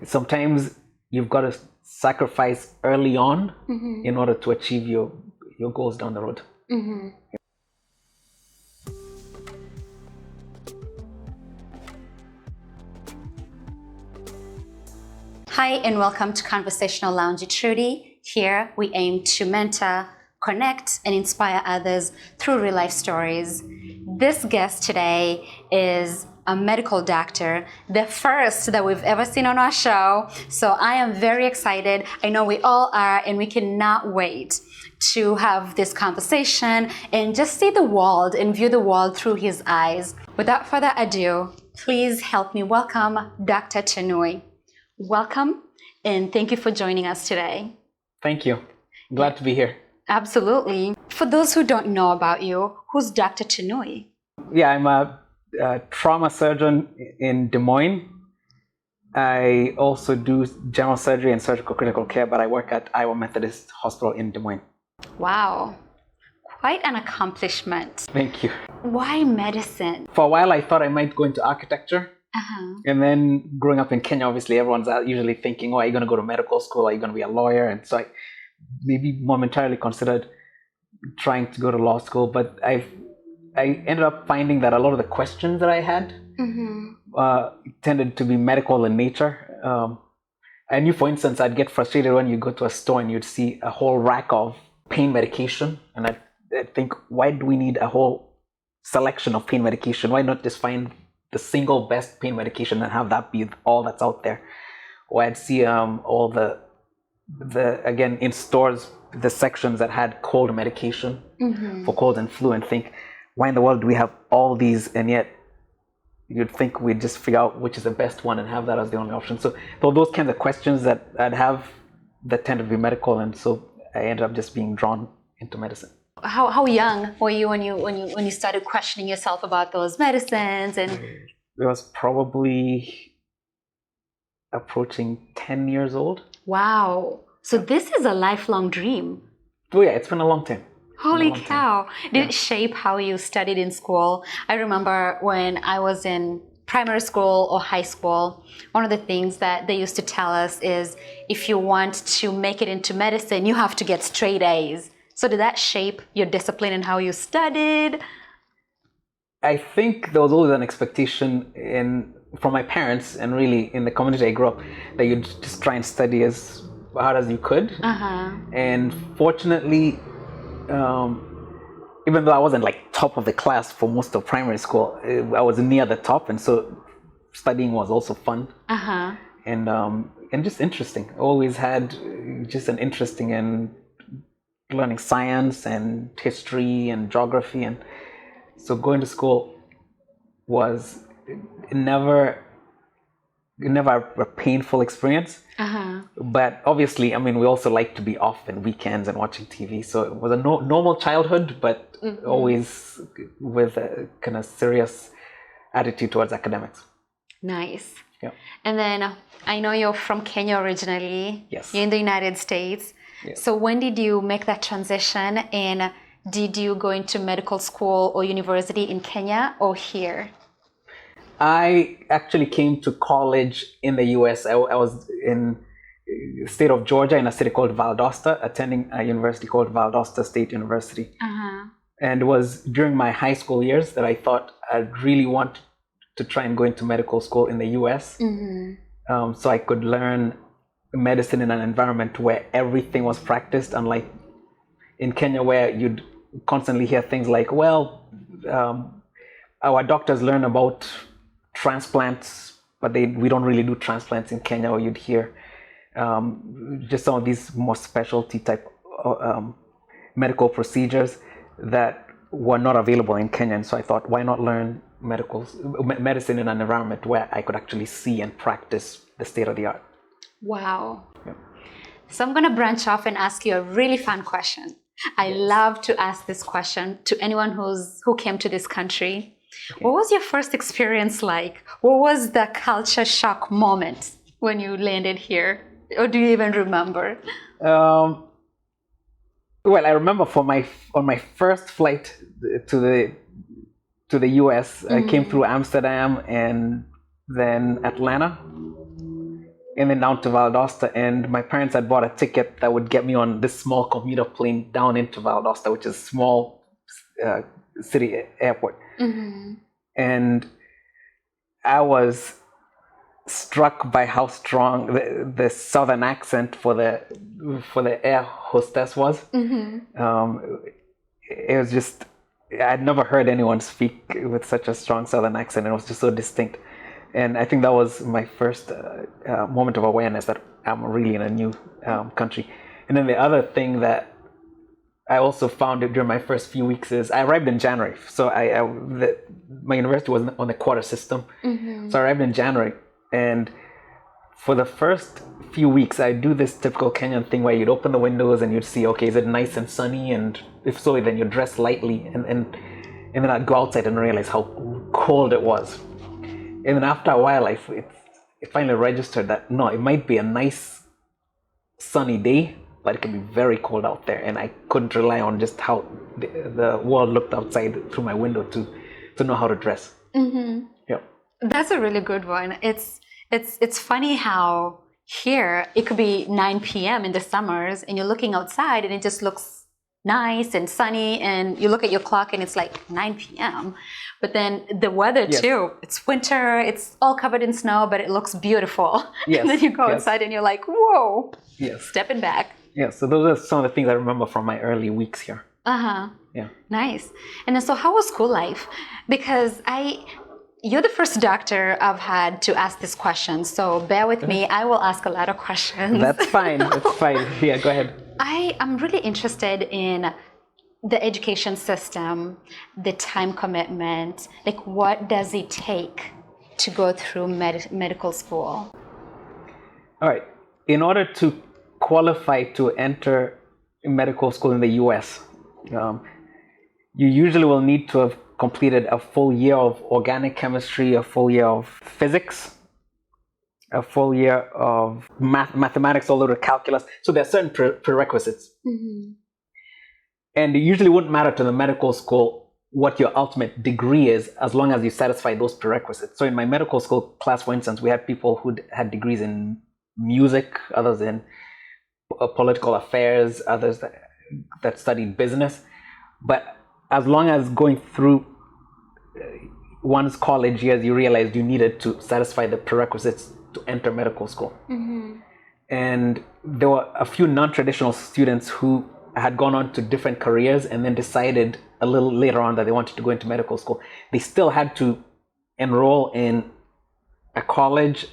sometimes you've got to sacrifice early on in order to achieve your goals down the road. Hi, and welcome to Conversational Lounge with Trudy. Here we aim to mentor, connect, and inspire others through real life stories. This guest today is a medical doctor, the first that we've ever seen on our show. So I am very excited. I know we all are, and we cannot wait to have this conversation and just see the world and view the world through his eyes. Without further ado, please help me welcome Dr. Tonui. Welcome, and thank you for joining us today. Thank you. Glad to be here. Absolutely. For those who don't know about you, who's Dr. Tonui? Yeah, I'm a trauma surgeon in Des Moines. I also do general surgery and surgical critical care, but I work at Iowa Methodist Hospital in Des Moines. Wow, quite an accomplishment. Thank you. Why medicine? For a while, I thought I might go into architecture. And then growing up in Kenya, obviously, everyone's usually thinking, oh, are you going to go to medical school? Are you going to be a lawyer? And so I maybe momentarily considered trying to go to law school, but I ended up finding that a lot of the questions that I had tended to be medical in nature. I knew, for instance, I'd get frustrated when you go to a store and you'd see a whole rack of pain medication. And I'd think, why do we need a whole selection of pain medication? Why not just find the single best pain medication and have that be all that's out there? Or I'd see all the again in stores, the sections that had cold medication for cold and flu, and think, why in the world do we have all these? And yet you'd think we'd just figure out which is the best one and have that as the only option. So those kinds of questions that I'd have that tend to be medical, and so I ended up just being drawn into medicine. How young were you when you started questioning yourself about those medicines? And it was probably approaching 10 years old. Wow. So this is a lifelong dream. Oh yeah, it's been a long time. Holy cow. Did it shape how you studied in school? I remember when I was in primary school or high school, one of the things that they used to tell us is if you want to make it into medicine, you have to get straight A's. So did that shape your discipline and how you studied? I think there was always an expectation from my parents and really in the community I grew up that you'd just try and study as hard as you could. And fortunately, even though I wasn't like top of the class for most of primary school, I was near the top, and so studying was also fun. And just interesting. I always had just an interesting in learning science and history and geography, and so going to school was never a painful experience. But obviously, I mean, we also like to be off on weekends and watching TV, so it was a normal childhood, but always with a kind of serious attitude towards academics. Nice. Yeah. And then I know you're from Kenya originally. Yes. You're in the United States. Yes. So when did you make that transition, and did you go into medical school or university in Kenya or here? I actually came to college in the US. I was in the state of Georgia in a city called Valdosta, attending a university called Valdosta State University. And it was during my high school years that I thought I'd really want to try and go into medical school in the US. So I could learn medicine in an environment where everything was practiced, unlike in Kenya where you'd constantly hear things like, well, our doctors learn about transplants, but we don't really do transplants in Kenya. Or you'd hear just some of these more specialty type medical procedures that were not available in Kenya. And so I thought, why not learn medicine in an environment where I could actually see and practice the state of the art. Wow. Yeah. So I'm going to branch off and ask you a really fun question. I love to ask this question to anyone who came to this country. Okay. What was your first experience like? What was the culture shock moment when you landed here? Or do you even remember? Well, I remember on my first flight to the US, I came through Amsterdam and then Atlanta. and then down to Valdosta. And my parents had bought a ticket that would get me on this small commuter plane down into Valdosta, which is a small city airport. And I was struck by how strong the southern accent for the air hostess was. It was just, I'd never heard anyone speak with such a strong southern accent. It was just so distinct. And I think that was my first moment of awareness that I'm really in a new country. And then the other thing that I also found during my first few weeks is I arrived in January. So my university was on the quarter system. So I arrived in January. And for the first few weeks, I do this typical Kenyan thing where you'd open the windows and you'd see, okay, is it nice and sunny? And if so, then you dress lightly. And then I'd go outside and realize how cold it was. And then after a while, it finally registered that, no, it might be a nice sunny day, but it can be very cold out there. And I couldn't rely on just how the world looked outside through my window to know how to dress. Yeah. That's a really good one. It's funny how here it could be 9 p.m. in the summers and you're looking outside and it just looks nice and sunny, and you look at your clock and it's like 9 p.m. But then the weather too, it's winter, it's all covered in snow, but it looks beautiful. And then you go outside and you're like, whoa, stepping back. Yeah, so those are some of the things I remember from my early weeks here. Yeah. Nice. And then, so how was school life? Because you're the first doctor I've had to ask this question, so bear with me. I will ask a lot of questions. That's fine. That's fine. Yeah, go ahead. I am really interested in the education system, the time commitment. Like, what does it take to go through medical school? All right. In order to qualify to enter medical school in the US, you usually will need to have completed a full year of organic chemistry, a full year of physics, a full year of mathematics, all over calculus. So there are certain prerequisites. And it usually wouldn't matter to the medical school what your ultimate degree is, as long as you satisfy those prerequisites. So in my medical school class, for instance, we had people who had degrees in music, others in political affairs, others that studied business. But as long as going through one's college years, you realized you needed to satisfy the prerequisites to enter medical school. And there were a few non-traditional students who had gone on to different careers and then decided a little later on that they wanted to go into medical school. They still had to enroll in a college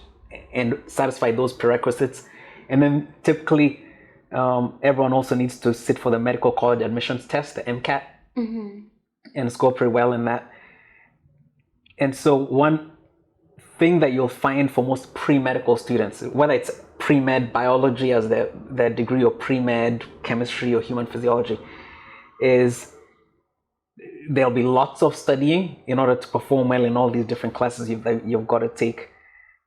and satisfy those prerequisites. And then typically, everyone also needs to sit for the medical college admissions test, the MCAT, and score pretty well in that. And so one thing that you'll find for most pre-medical students, whether it's pre-med biology as their degree or pre-med chemistry or human physiology, is there'll be lots of studying in order to perform well in all these different classes you've got to take.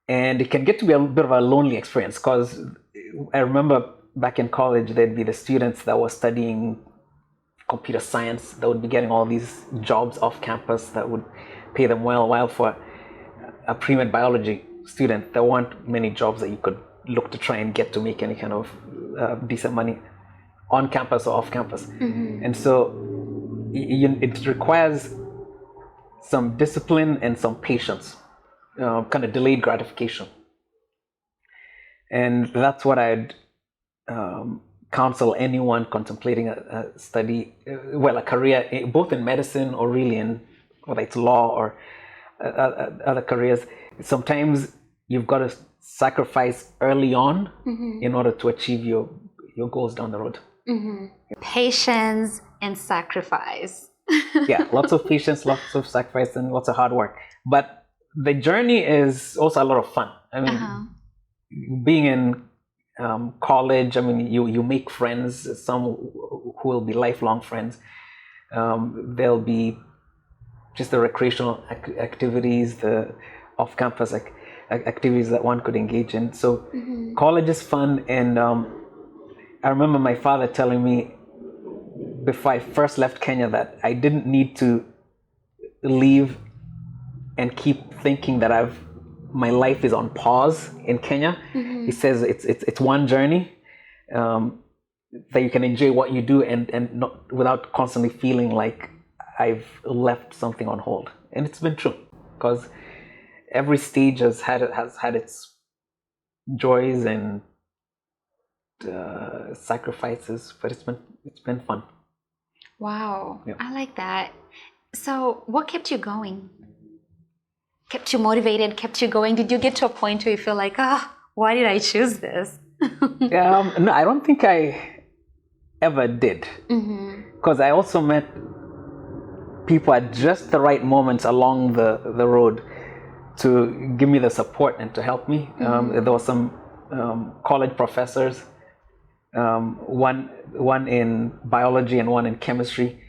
And it can get to be a bit of a lonely experience, because I remember back in college, there'd be the students that were studying computer science that would be getting all these jobs off campus that would pay them well, while for a pre-med biology student, there weren't many jobs that you could look to try and get to make any kind of decent money on campus or off campus. And so it requires some discipline and some patience, kind of delayed gratification. And that's what I'd counsel anyone contemplating a study, a career, both in medicine or really in whether it's law or other careers. Sometimes you've got to sacrifice early on in order to achieve your goals down the road. Patience and sacrifice. Yeah, lots of patience, lots of sacrifice, and lots of hard work. But the journey is also a lot of fun. I mean, being in college, I mean, you make friends, some who will be lifelong friends. There'll be just the recreational activities, the off-campus activities that one could engage in. So college is fun. And I remember my father telling me before I first left Kenya that I didn't need to leave and keep thinking that I've my life is on pause in Kenya. He says it's one journey, that you can enjoy what you do and not without constantly feeling like I've left something on hold. And it's been true, because every stage has had its joys and sacrifices, but it's been fun. Wow, Yeah. I like that. So what kept you going? Kept you motivated, kept you going? Did you get to a point where you feel like, why did I choose this? No, I don't think I ever did, because I also met people at just the right moments along the road to give me the support and to help me. There were some college professors, one in biology and one in chemistry,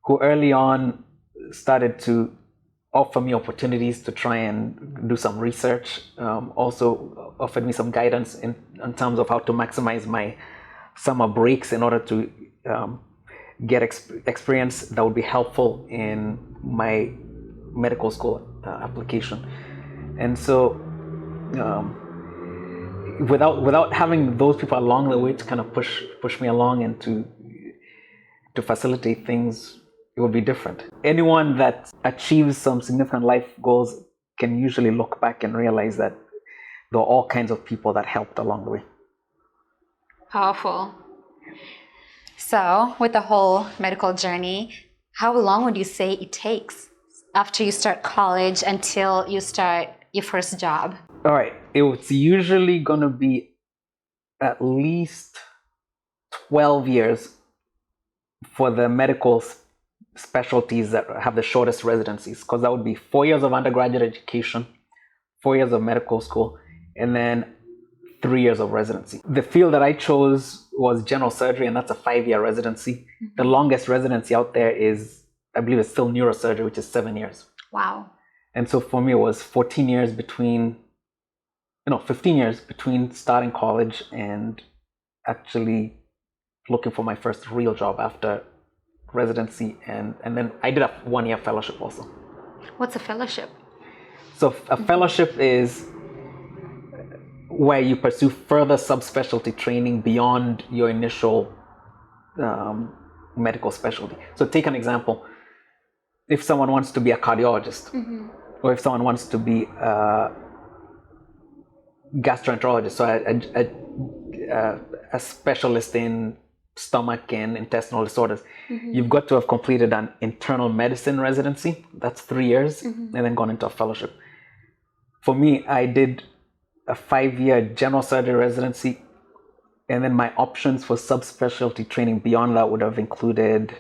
who early on started to offer me opportunities to try and do some research. Also offered me some guidance in terms of how to maximize my summer breaks in order to get experience that would be helpful in my medical school application. And so without having those people along the way to kind of push me along and to facilitate things, it would be different. Anyone that achieves some significant life goals can usually look back and realize that there are all kinds of people that helped along the way. Powerful. So, with the whole medical journey, how long would you say it takes after you start college until you start your first job? All right, it's usually going to be at least 12 years for the medical specialties that have the shortest residencies, because that would be 4 years of undergraduate education, 4 years of medical school, and then 3 years of residency. The field that I chose was general surgery, and that's a 5-year residency. The longest residency out there is, I believe it's still neurosurgery, which is 7 years. Wow. And so for me, it was 15 years between starting college and actually looking for my first real job after residency. And then I did a 1-year fellowship also. What's a fellowship? So a fellowship is where you pursue further subspecialty training beyond your initial medical specialty. So take an example. If someone wants to be a cardiologist, or if someone wants to be a gastroenterologist, so a specialist in stomach and intestinal disorders, you've got to have completed an internal medicine residency. That's 3 years, and then gone into a fellowship. For me, I did a 5-year general surgery residency, and then my options for subspecialty training beyond that would have included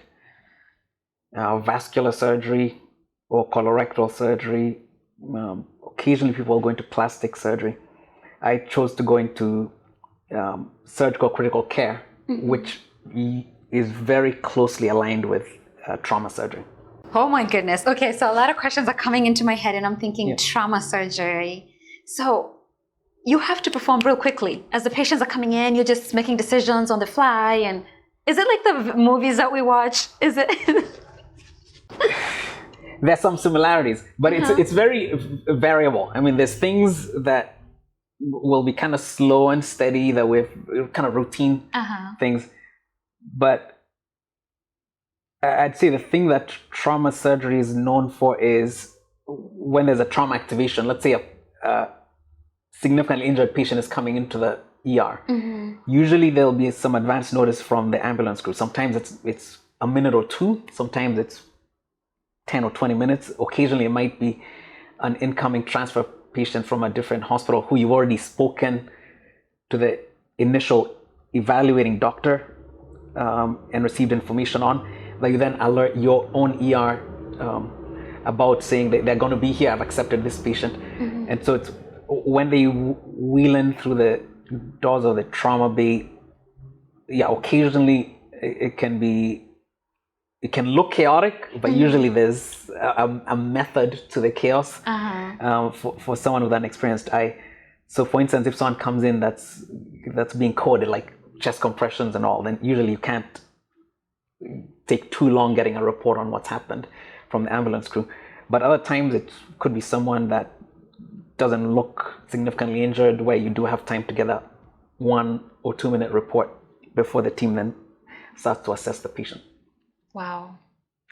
vascular surgery or colorectal surgery. Occasionally people go into plastic surgery. I chose to go into surgical critical care, which is very closely aligned with trauma surgery. Oh my goodness. Okay, so a lot of questions are coming into my head and I'm thinking trauma surgery. So you have to perform real quickly. As the patients are coming in, you're just making decisions on the fly. And is it like the movies that we watch? Is it? There's some similarities, but it's very variable. I mean, there's things that will be kind of slow and steady, that we've kind of routine things. But I'd say the thing that trauma surgery is known for is when there's a trauma activation. Let's say a significantly injured patient is coming into the ER. Usually there'll be some advance notice from the ambulance crew. Sometimes it's a minute or two. Sometimes it's 10 or 20 minutes. Occasionally it might be an incoming transfer patient from a different hospital who you've already spoken to the initial evaluating doctor and received information on, that you then alert your own ER about saying that they're going to be here, I've accepted this patient. And so it's when they wheel in through the doors of the trauma bay, occasionally it can look chaotic, but usually there's a method to the chaos for someone with an experienced eye. So for instance, if someone comes in that's being coded, like chest compressions and all, then usually you can't take too long getting a report on what's happened from the ambulance crew. But other times it could be someone that doesn't look significantly injured, where you do have time to get a 1 or 2 minute report before the team then starts to assess the patient. Wow.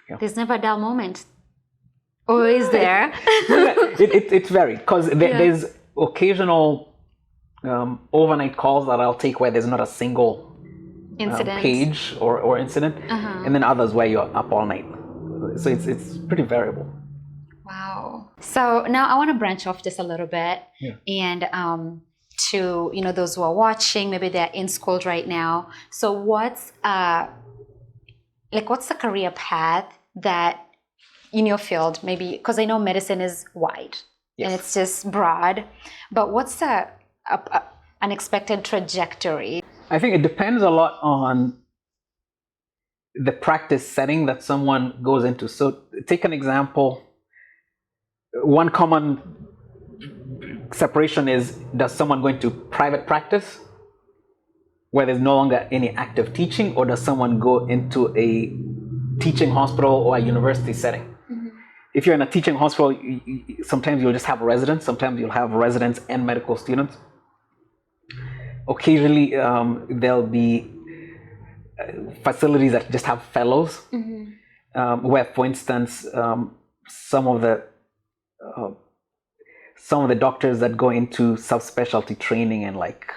Yeah. There's never a dull moment. Or is there? It's varied, because there's occasional overnight calls that I'll take where there's not a single page or incident, and then others where you're up all night. So it's pretty variable. Wow. So now I want to branch off just a little bit, and to those who are watching, maybe they're in school right now. So what's the career path that in your field, maybe, because I know medicine is wide and it's just broad, but what's the unexpected trajectory? I think it depends a lot on the practice setting that someone goes into. So take an example. One common separation is, does someone go into private practice where there's no longer any active teaching, or does someone go into a teaching hospital or a university setting? If you're in a teaching hospital, sometimes you'll just have residents, sometimes you'll have residents and medical students. Occasionally, there'll be facilities that just have fellows, where, for instance, some of the doctors that go into subspecialty training in like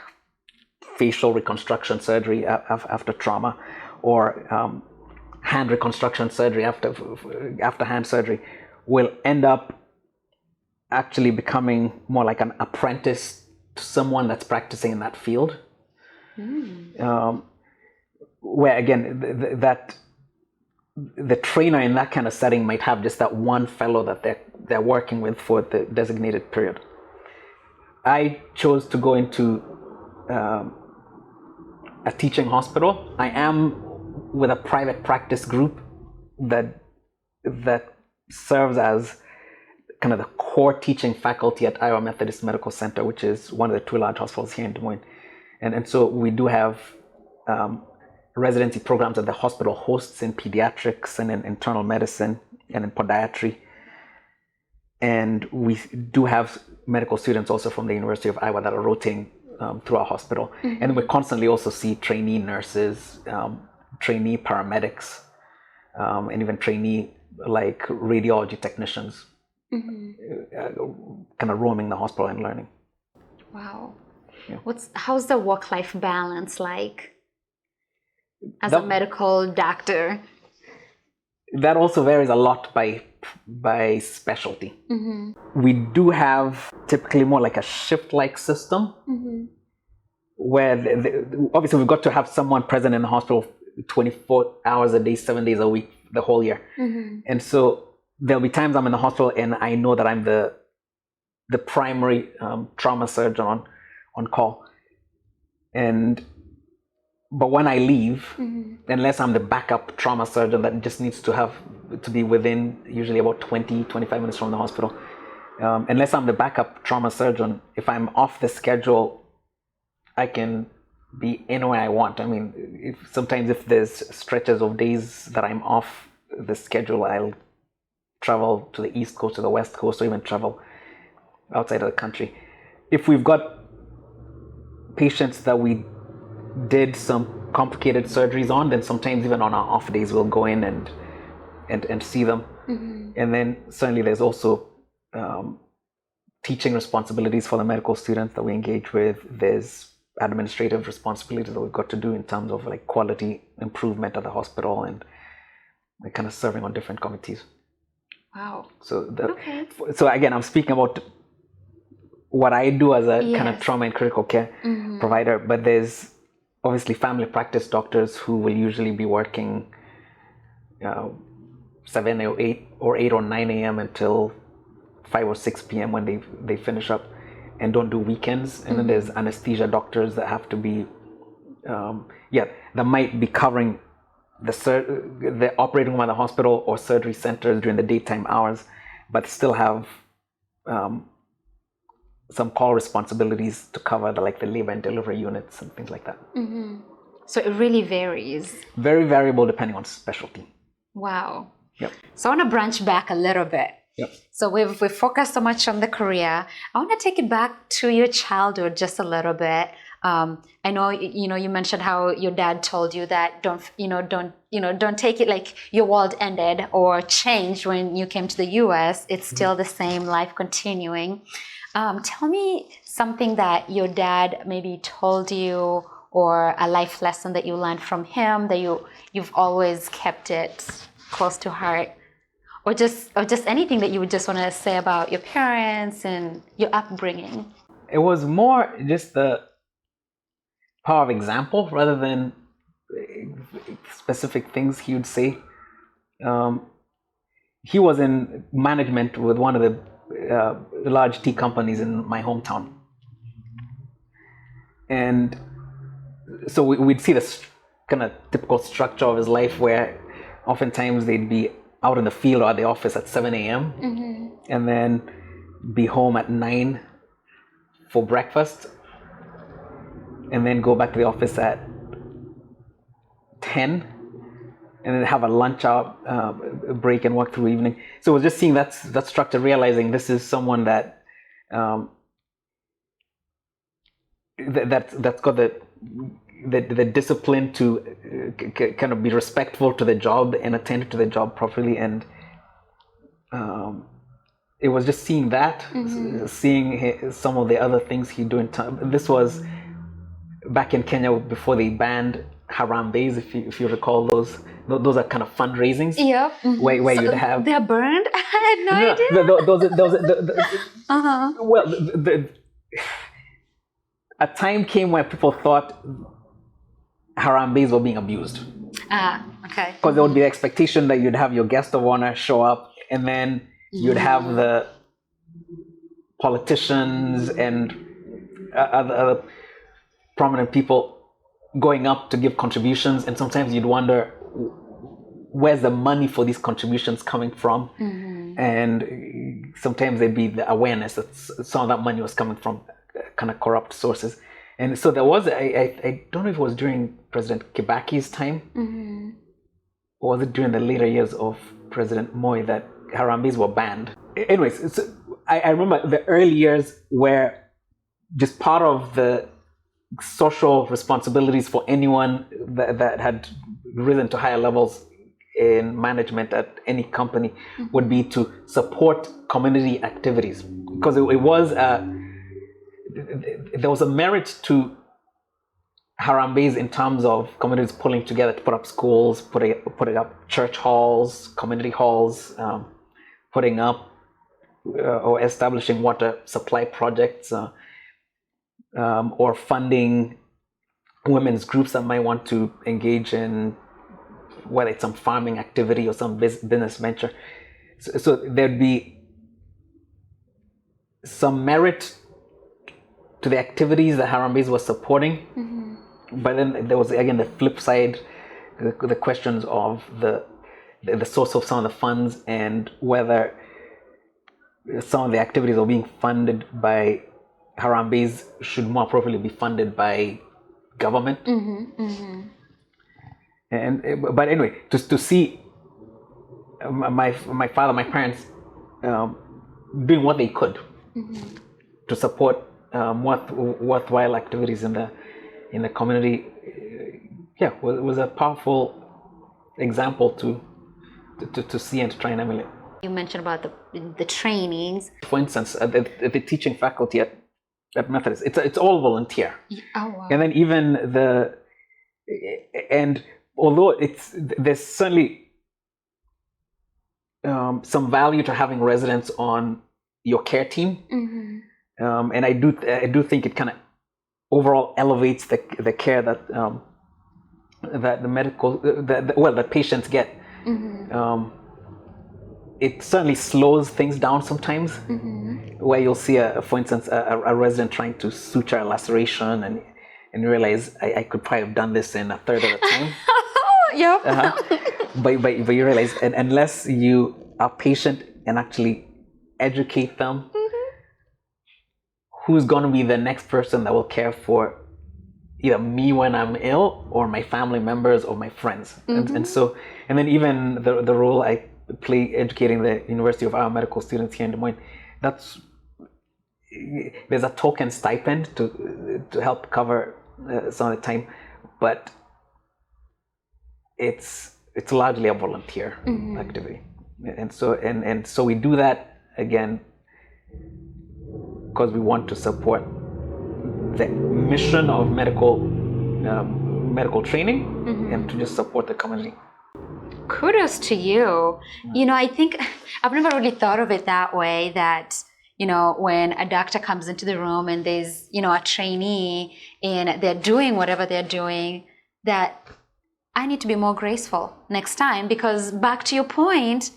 facial reconstruction surgery after trauma, or hand reconstruction surgery after hand surgery, will end up actually becoming more like an apprentice to someone that's practicing in that field. Where again, the trainer in that kind of setting might have just that one fellow that they're working with for the designated period. I chose to go into a teaching hospital. I am with a private practice group that serves as kind of the core teaching faculty at Iowa Methodist Medical Center, which is one of the 2 large hospitals here in Des Moines. And so we do have residency programs that the hospital hosts in pediatrics and in internal medicine and in podiatry. And we do have medical students also from the University of Iowa that are rotating through our hospital. And we constantly also see trainee nurses, trainee paramedics, and even trainee like radiology technicians, kind of roaming the hospital and learning. Wow. Yeah. How's the work-life balance like as a medical doctor? That also varies a lot by specialty. We do have typically more like a shift-like system, where obviously we've got to have someone present in the hospital 24 hours a day, 7 days a week, the whole year. And so there'll be times I'm in the hospital and I know that I'm the primary trauma surgeon on call. But when I leave, unless I'm the backup trauma surgeon that just needs to be within usually about 20-25 minutes from the hospital, unless I'm the backup trauma surgeon, if I'm off the schedule, I can be anywhere I want. I mean, sometimes if there's stretches of days that I'm off the schedule, I'll travel to the East Coast, to the West Coast, or even travel outside of the country. If we've got patients that we did some complicated surgeries on, then sometimes even on our off days we'll go in and see them. And then certainly there's also teaching responsibilities for the medical students that we engage with. There's administrative responsibilities that we've got to do in terms of like quality improvement at the hospital and kind of serving on different committees. Wow. So again, I'm speaking about what I do as a kind of trauma and critical care provider, but there's obviously family practice doctors who will usually be working 7 or 8 or 9 a.m. until 5 or 6 p.m. when they finish up and don't do weekends. And then there's anesthesia doctors that have to be, that might be covering the operating room at the hospital or surgery centers during the daytime hours, but still have some call responsibilities to cover the labor and delivery units and things like that. So it really varies. Very variable depending on specialty. Wow. Yep. So I want to branch back a little bit. Yep. So we've focused so much on the career. I want to take it back to your childhood just a little bit. I know you mentioned how your dad told you that don't take it like your world ended or changed when you came to the U.S. It's still the same life continuing. Tell me something that your dad maybe told you, or a life lesson that you learned from him that you've always kept it close to heart, or just anything that you would just want to say about your parents and your upbringing. It was more just the power of example rather than specific things he would say. He was in management with one of the large tea companies in my hometown. And so we'd see this kind of typical structure of his life where oftentimes they'd be out in the field or at the office at 7 a.m. And then be home at 9 for breakfast, and then go back to the office at 10, and then have a lunch hour break and work through evening. So it was just seeing that structure, realizing this is someone that's got the discipline to kind of be respectful to the job and attend to the job properly. And it was just seeing that, seeing some of the other things he do in time. This was back in Kenya before they banned Harambees, if you recall those are kind of fundraisings. Yep. Where So you'd have they're burned. I had no idea. Well, a time came where people thought Harambees were being abused. Okay. Because there would be the expectation that you'd have your guest of honor show up, and then you'd have the politicians and other prominent people going up to give contributions, and sometimes you'd wonder where's the money for these contributions coming from. And sometimes there'd be the awareness that some of that money was coming from kind of corrupt sources. And so there was, I don't know if it was during President Kibaki's time, or was it during the later years of President Moi that Harambees were banned. Anyways, I remember the early years where just part of the social responsibilities for anyone that had risen to higher levels in management at any company would be to support community activities, because there was a merit to Harambees in terms of communities pulling together to put up schools, putting up church halls, community halls, putting up or establishing water supply projects, or funding women's groups that might want to engage in whether it's some farming activity or some business venture. So there'd be some merit to the activities that Harambees was supporting, but then there was again the flip side, the questions of the source of some of the funds and whether some of the activities are being funded by Harambees should more appropriately be funded by government. But anyway, to see my father, my parents doing what they could to support worthwhile activities in the community, was a powerful example to see and to try and emulate. You mentioned about the trainings. For instance, the teaching faculty at Methodist, it's all volunteer. Oh wow! And then even although there's certainly some value to having residents on your care team, and I do think it kind of overall elevates the care that that the patients get. It certainly slows things down sometimes, where you'll see, for instance, a resident trying to suture a laceration and you realize I could probably have done this in a third of the time. But you realize, and unless you are patient and actually educate them, who's going to be the next person that will care for either me when I'm ill or my family members or my friends? And then even the role I play educating the University of Iowa medical students here in Des Moines, there's a token stipend to help cover some of the time, but it's largely a volunteer activity, and so we do that again because we want to support the mission of medical training and to just support the community. Kudos to you. You know, I think I've never really thought of it that way, that, you know, when a doctor comes into the room and there's, you know, a trainee and they're doing whatever they're doing, that I need to be more graceful next time, because back to your point,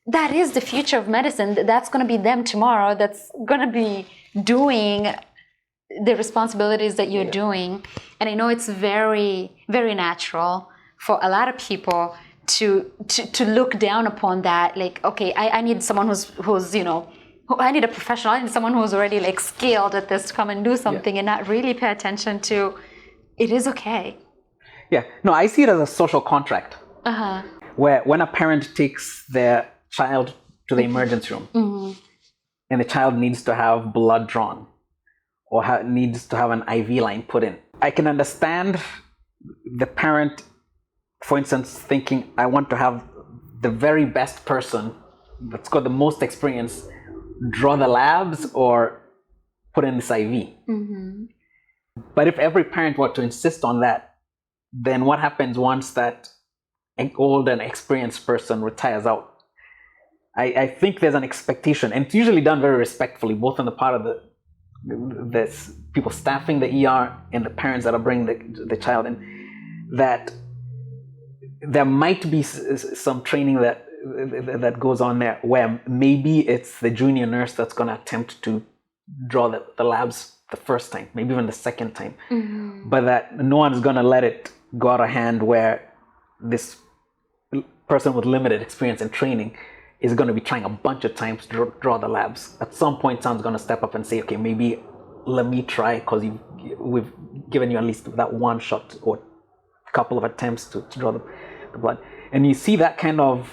that is the future of medicine. That's going to be them tomorrow. That's going to be doing the responsibilities that you're doing. And I know it's very, very natural for a lot of people to look down upon that. Like, okay, I need someone who's, you know, I need a professional. I need someone who's already like skilled at this to come and do something, and not really pay attention to it is okay. Yeah, no, I see it as a social contract. Where when a parent takes their child to the emergency room and the child needs to have blood drawn or needs to have an IV line put in, I can understand the parent, for instance, thinking, I want to have the very best person that's got the most experience draw the labs or put in this IV. But if every parent were to insist on that, then what happens once that old and experienced person retires out? I think there's an expectation, and it's usually done very respectfully, both on the part of the people staffing the ER and the parents that are bringing the child in, that there might be some training that goes on there where maybe it's the junior nurse that's going to attempt to draw the labs the first time, maybe even the second time, but that no one's going to let it go out of hand where this person with limited experience and training is going to be trying a bunch of times to draw the labs. At some point, someone's going to step up and say, okay, maybe let me try, because we've given you at least that one shot or a couple of attempts to draw the blood. And you see that kind of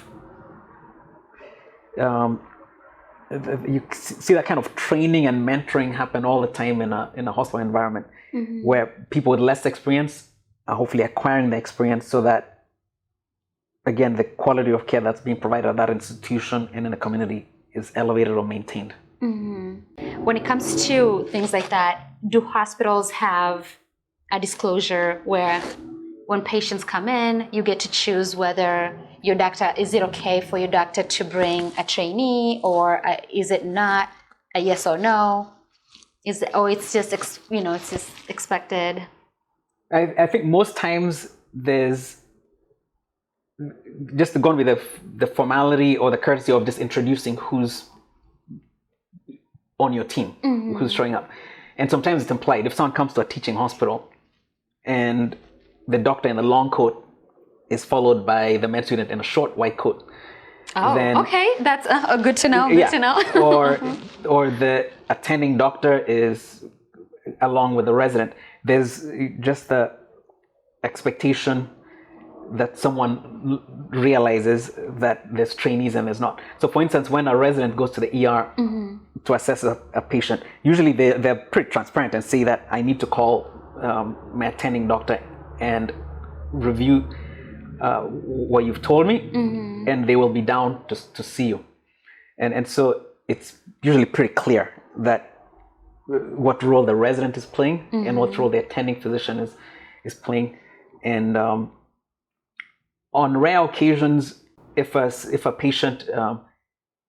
training and mentoring happen all the time in a hospital environment, where people with less experience are hopefully acquiring the experience, so that again, the quality of care that's being provided at that institution and in the community is elevated or maintained. When it comes to things like that, do hospitals have a disclosure where when patients come in, you get to choose whether your doctor, is it okay for your doctor to bring a trainee, or is it not a yes or no? It's just, it's just expected? I think most times there's just going to be the formality or the courtesy of just introducing who's on your team, who's showing up. And sometimes it's implied. If someone comes to a teaching hospital and the doctor in the long coat is followed by the med student in a short white coat. Then, okay, that's good to know. Good to know. or the attending doctor is along with the resident. There's just the expectation that someone realizes that there's trainees and there's not. So for instance, when a resident goes to the ER to assess a patient, usually they're pretty transparent and say that I need to call my attending doctor and review what you've told me, and they will be down to see you. And so it's usually pretty clear that what role the resident is playing and what role the attending physician is playing. And on rare occasions, if a patient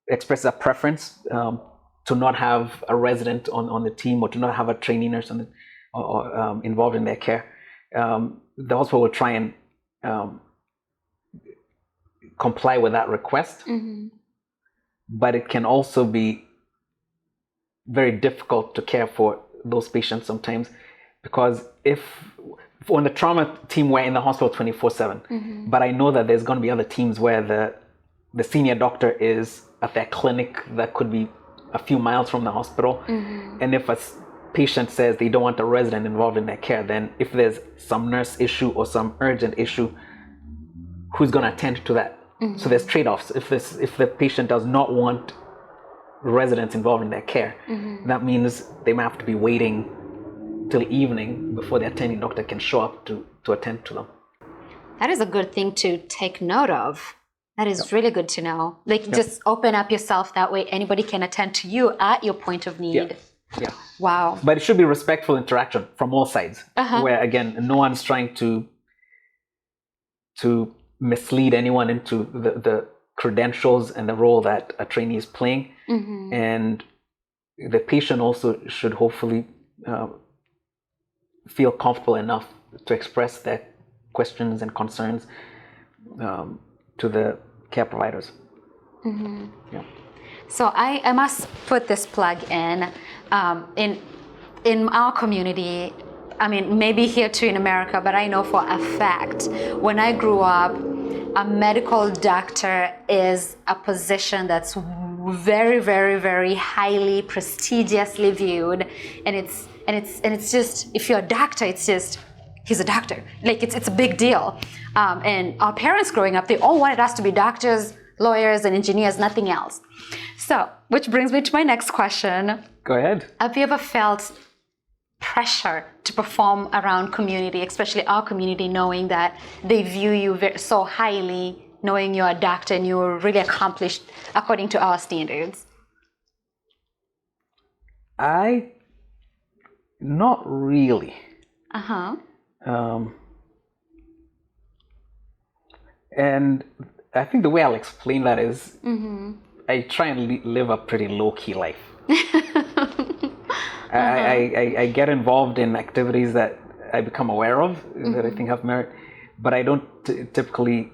expresses a preference to not have a resident on the team, or to not have a trainee nurse involved in their care, the hospital will try and comply with that request. But it can also be very difficult to care for those patients sometimes, because if on the trauma team, we're in the hospital 24/7, but I know that there's going to be other teams where the senior doctor is at their clinic that could be a few miles from the hospital. And if a patient says they don't want a resident involved in their care, then if there's some nurse issue or some urgent issue, who's going to attend to that? So there's trade-offs. If the patient does not want residents involved in their care, that means they might have to be waiting till evening before the attending doctor can show up to attend to them. That is a good thing to take note of. That is really good to know. Like, just open up yourself. That way anybody can attend to you at your point of need. Yeah. Wow. But it should be respectful interaction from all sides, where, again, no one's trying to mislead anyone into the credentials and the role that a trainee is playing. And the patient also should hopefully feel comfortable enough to express their questions and concerns to the care providers. So I must put this plug in our community. I mean, maybe here too in America, but I know for a fact, when I grew up, a medical doctor is a position that's very, very, very highly prestigiously viewed, and it's just, if you're a doctor, it's just, he's a doctor. Like, it's a big deal. And our parents growing up, they all wanted us to be doctors, lawyers, and engineers, nothing else. So, which brings me to my next question. Go ahead. Have you ever felt pressure to perform around community, especially our community, knowing that they view you so highly, knowing you're a doctor and you're really accomplished according to our standards? Not really. And I think the way I'll explain that is I try and live a pretty low-key life. I get involved in activities that I become aware of, that I think have merit, but I don't typically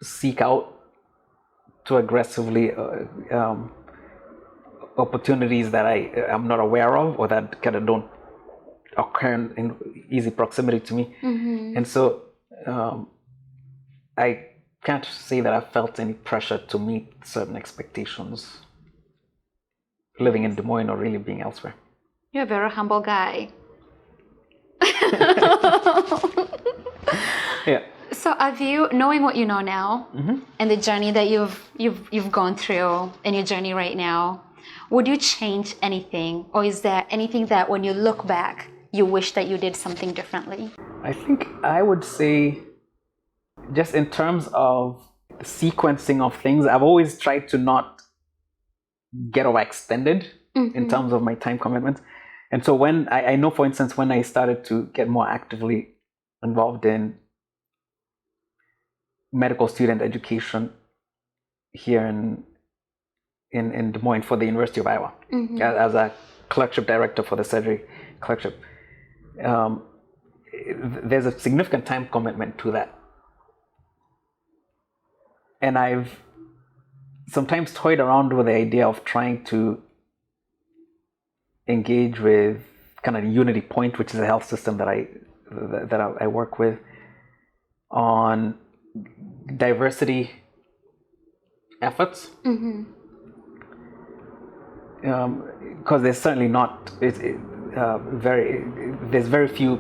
seek out to aggressively opportunities that I'm not aware of or that kind of don't occur in easy proximity to me. And so I can't say that I felt any pressure to meet certain expectations living in Des Moines or really being elsewhere. You're a very humble guy. Yeah. So have you, knowing what you know now and the journey that you've gone through in your journey right now, would you change anything, or is there anything that when you look back you wish that you did something differently? I think I would say, just in terms of the sequencing of things, I've always tried to not get overextended in terms of my time commitments. And so when I know, for instance, when I started to get more actively involved in medical student education here in Des Moines for the University of Iowa, as a clerkship director for the surgery clerkship, there's a significant time commitment to that. And I've sometimes toyed around with the idea of trying to engage with kind of Unity Point, which is a health system that I work with, on diversity efforts. Because there's certainly not there's very few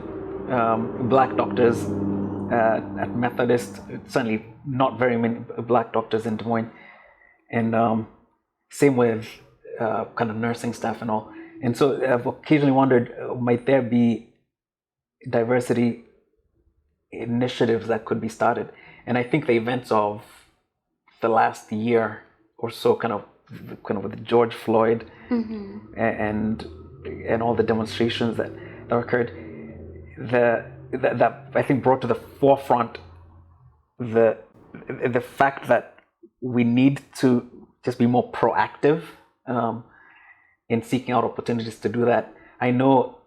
black doctors at Methodist. Certainly not very many black doctors in Des Moines, and same with kind of nursing staff and all. And so I've occasionally wondered, might there be diversity initiatives that could be started? And I think the events of the last year or so, kind of with George Floyd and all the demonstrations that occurred, that I think brought to the forefront the fact that we need to just be more proactive in seeking out opportunities to do that. I know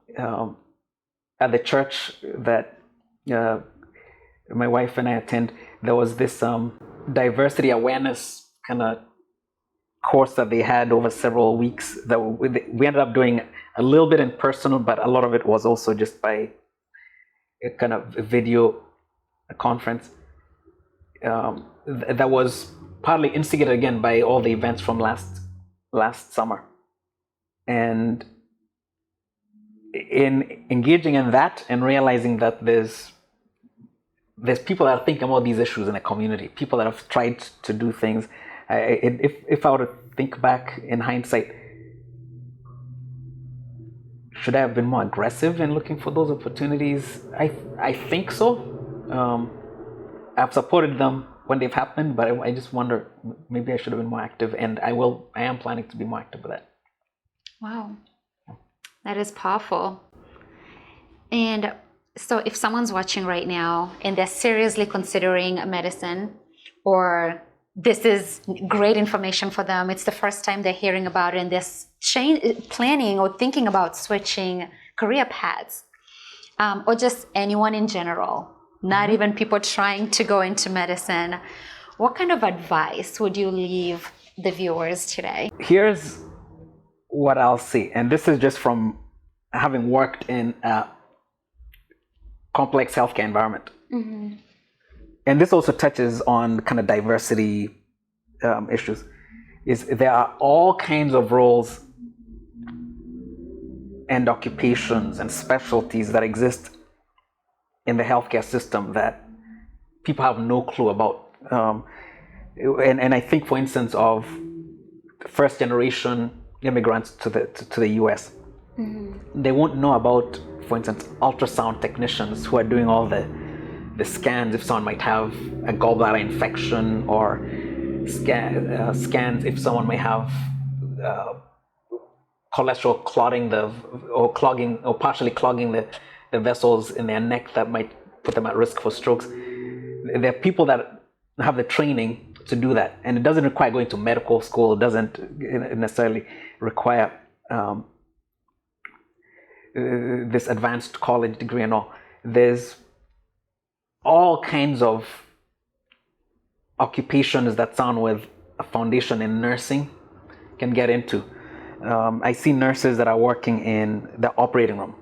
at the church that my wife and I attend, there was this diversity awareness kind of course that they had over several weeks that we ended up doing a little bit in person, but a lot of it was also just by a kind of video conference that was partly instigated again by all the events from last summer. And in engaging in that and realizing that there's there's people that are thinking about these issues in the community, people that have tried to do things. If I were to think back in hindsight, should I have been more aggressive in looking for those opportunities? I think so. I've supported them when they've happened, but I just wonder, maybe I should have been more active, and I am planning to be more active with that. Wow, that is powerful. And so if someone's watching right now and they're seriously considering medicine, or this is great information for them, it's the first time they're hearing about it, and they're planning or thinking about switching career paths, or just anyone in general, not even people trying to go into medicine, what kind of advice would you leave the viewers today? Here's what I'll say, and this is just from having worked in a complex healthcare environment. And this also touches on kind of diversity issues, is there are all kinds of roles and occupations and specialties that exist in the healthcare system that people have no clue about. And I think, for instance, of first generation immigrants to the US. They won't know about, for instance, ultrasound technicians who are doing all the scans if someone might have a gallbladder infection, or scans if someone may have cholesterol clogging or partially clogging the vessels in their neck that might put them at risk for strokes. There are people that have the training to do that, and it doesn't require going to medical school. It doesn't necessarily require this advanced college degree and all. There's all kinds of occupations that someone with a foundation in nursing can get into. I see nurses that are working in the operating room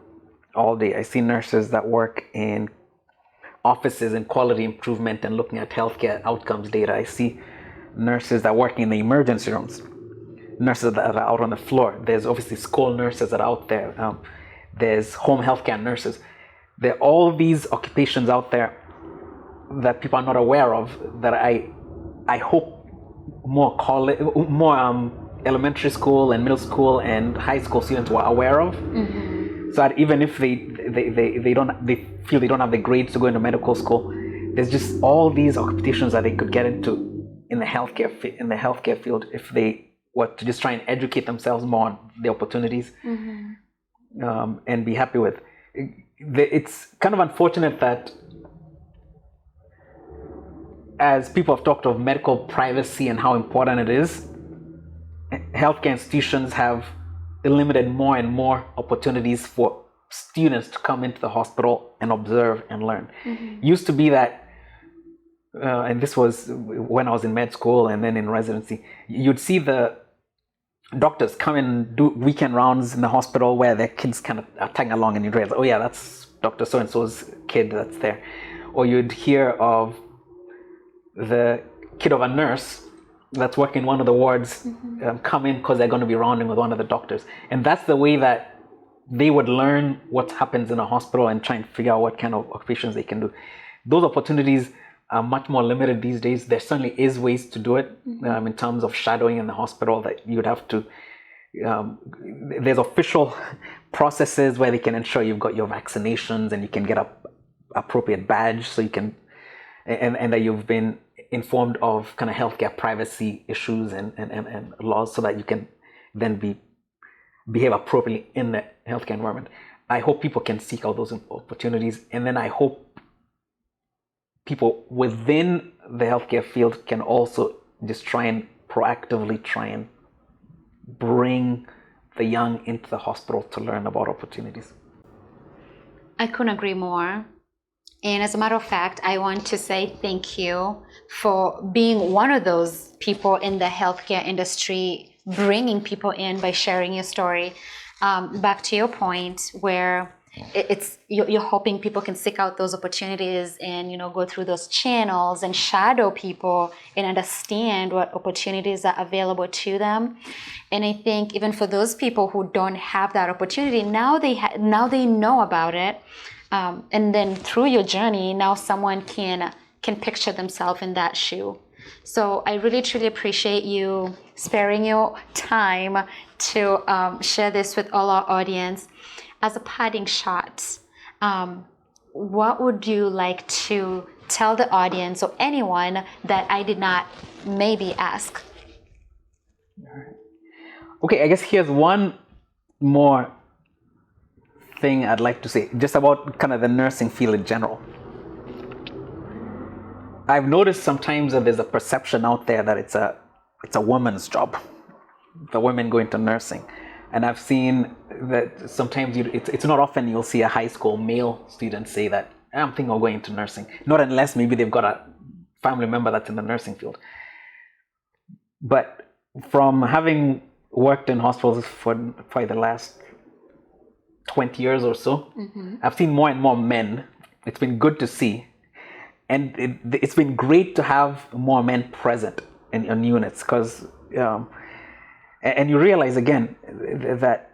all day. I see nurses that work in offices in quality improvement and looking at healthcare outcomes data. I see nurses that work in the emergency rooms, nurses that are out on the floor. There's obviously school nurses that are out there. There's home healthcare nurses. There are all these occupations out there that people are not aware of, that I hope more elementary school and middle school and high school students were aware of. So that even if they feel they don't have the grades to go into medical school, there's just all these occupations that they could get into in the healthcare field if they were to just try and educate themselves more on the opportunities, and be happy with. It's kind of unfortunate that as people have talked of medical privacy and how important it is, healthcare institutions have eliminated more and more opportunities for students to come into the hospital and observe and learn. Used to be that, and this was when I was in med school and then in residency, you'd see the doctors come and do weekend rounds in the hospital where their kids kind of are tagging along, and you'd realize, oh yeah, that's Dr. So-and-so's kid that's there. Or you'd hear of the kid of a nurse that's working in one of the wards come in because they're going to be rounding with one of the doctors. And that's the way that they would learn what happens in a hospital and try and figure out what kind of occupations they can do. Those opportunities are much more limited these days. There certainly is ways to do it in terms of shadowing in the hospital, that you would have to, there's official processes where they can ensure you've got your vaccinations and you can get a appropriate badge, so you can, and that you've been informed of kind of healthcare privacy issues and laws, so that you can then behave appropriately in the healthcare environment. I hope people can seek out those opportunities, and then I hope people within the healthcare field can also just try and proactively try and bring the young into the hospital to learn about opportunities. I couldn't agree more. And as a matter of fact, I want to say thank you for being one of those people in the healthcare industry, bringing people in by sharing your story. Back to your point, where you're hoping people can seek out those opportunities and, you know, go through those channels and shadow people and understand what opportunities are available to them. And I think even for those people who don't have that opportunity, now they know about it. And then through your journey, now someone can picture themselves in that shoe. So I really truly appreciate you sparing your time to share this with all our audience. As a parting shot, what would you like to tell the audience or anyone that I did not maybe ask? Okay, I guess here's one more thing I'd like to say, just about kind of the nursing field in general. I've noticed sometimes that there's a perception out there that it's a woman's job, the women go into nursing. And I've seen that sometimes it's not often you'll see a high school male student say that, I'm thinking of going into nursing. Not unless maybe they've got a family member that's in the nursing field. But from having worked in hospitals for probably the last 20 years or so, I've seen more and more men. It's been good to see. And it's been great to have more men present in units, because, and you realize again that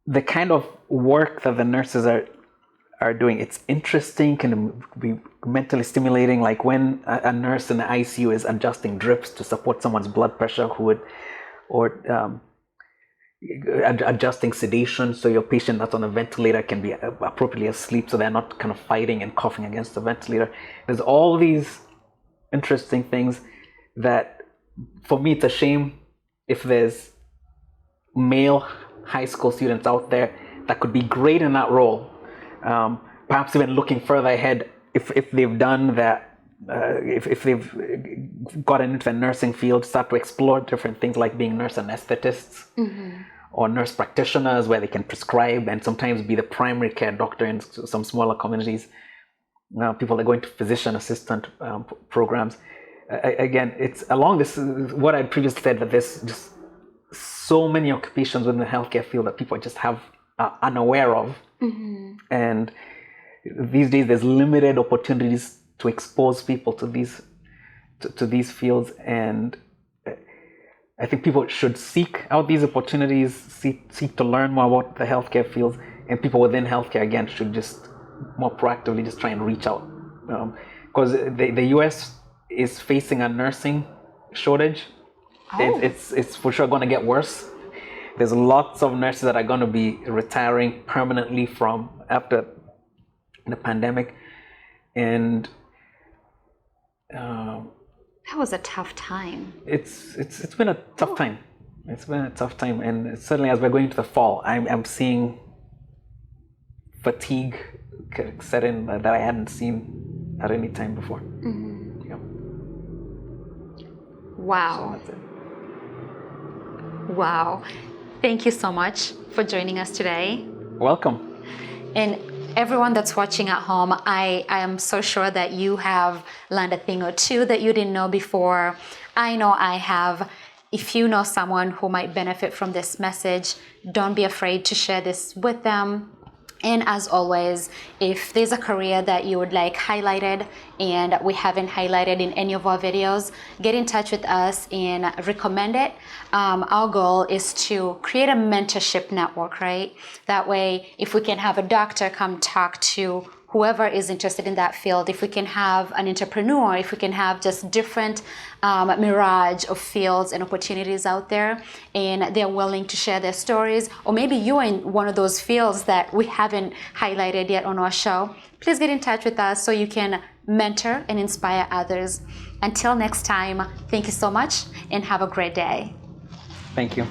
the kind of work that the nurses are doing, it's interesting, can be mentally stimulating. Like when a nurse in the ICU is adjusting drips to support someone's blood pressure, or adjusting sedation so your patient that's on a ventilator can be appropriately asleep, so they're not kind of fighting and coughing against the ventilator. There's all these interesting things that, for me, it's a shame if there's male high school students out there that could be great in that role. Perhaps even looking further ahead, if they've done that, if they've gotten into the nursing field, start to explore different things like being nurse anesthetists, or nurse practitioners, where they can prescribe and sometimes be the primary care doctor in some smaller communities. People that go into physician assistant programs. Again, it's along this, what I previously said, that there's just so many occupations within the healthcare field that people just are unaware of. And these days there's limited opportunities to expose people to these fields, and I think people should seek out these opportunities, seek to learn more about the healthcare fields, and people within healthcare again should just more proactively just try and reach out, because the US is facing a nursing shortage. It's for sure going to get worse. There's lots of nurses that are going to be retiring permanently from after the pandemic, and that was a tough time. It's been a tough time. It's been a tough time, and certainly as we're going into the fall, I'm seeing fatigue set in that I hadn't seen at any time before. Yeah. Wow. So that's it. Wow. Thank you so much for joining us today. Welcome. And everyone that's watching at home, I am so sure that you have learned a thing or two that you didn't know before. I know I have. If you know someone who might benefit from this message, don't be afraid to share this with them. And as always, if there's a career that you would like highlighted and we haven't highlighted in any of our videos, get in touch with us and recommend it. Our goal is to create a mentorship network, right? That way, if we can have a doctor come talk to whoever is interested in that field, if we can have an entrepreneur, if we can have just different mirage of fields and opportunities out there, and they're willing to share their stories, or maybe you're in one of those fields that we haven't highlighted yet on our show, please get in touch with us so you can mentor and inspire others. Until next time, thank you so much and have a great day. Thank you.